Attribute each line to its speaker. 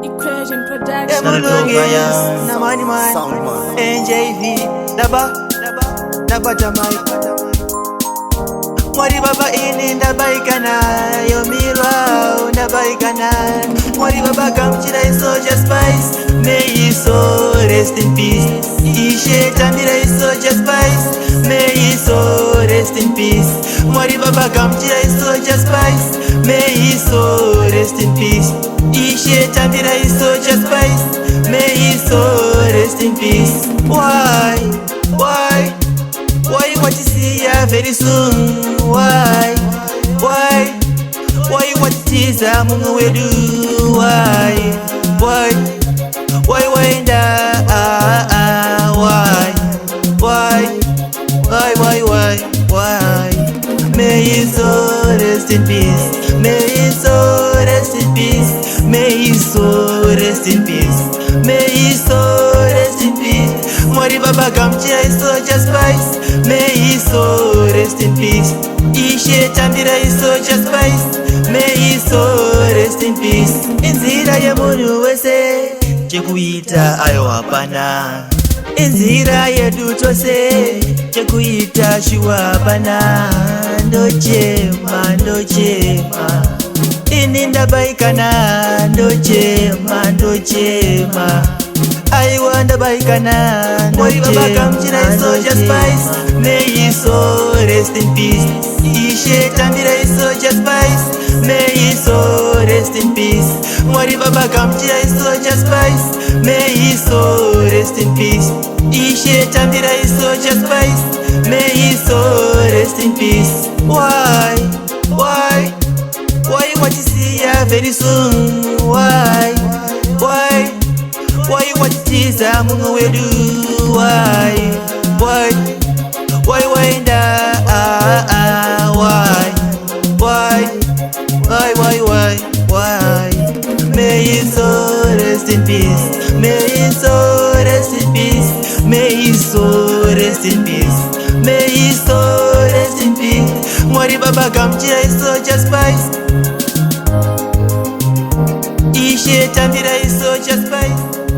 Speaker 1: Equation Production.
Speaker 2: Emunongis, Namani Man,
Speaker 3: Soundman.
Speaker 2: NJV, Daba Jamaica. Mwari baba ini ndabaikana, yomirwa ndabaikana. Mwari baba kamchira isoja spice, may he so rest in peace. Ishe tamira isoja spice, may he so rest in peace. Mwari baba kamchira isoja spice, may he so rest in peace. Ishe tamira isoja spice, may he so rest in peace. Why what you see ya very soon? Why what you tease a mungu we do? Why da why may he so rest in peace, may he so rest in peace, may he so rest in peace, may he so rest in peace. Mwari baba kamchira isoja spice, may he so rest in peace. Ishe tambira isoja spice, may he so rest in peace. Inzira ya munhu wese chekuita ayo hapana, inzira yedu chose chekuita shuwa hapana. Ndochema ini ndabaikana, ndochema aiwa ndabaikana. Mwari baba kamchira isoja spice, may he so rest in peace. Ishe tambira isoja spice, may he so rest in peace. Mwari baba kamchira isoja spice, may he so rest in peace. Ishe tambira isoja spice, may he so rest in peace. Why what you see ya very soon? Why what you tease a mungu we do? Why da why may he so rest in peace, may he so rest in peace, may he so rest in peace, may he so rest in peace. Mwari baba kamchira isoja spice, ishe tambira isoja spice.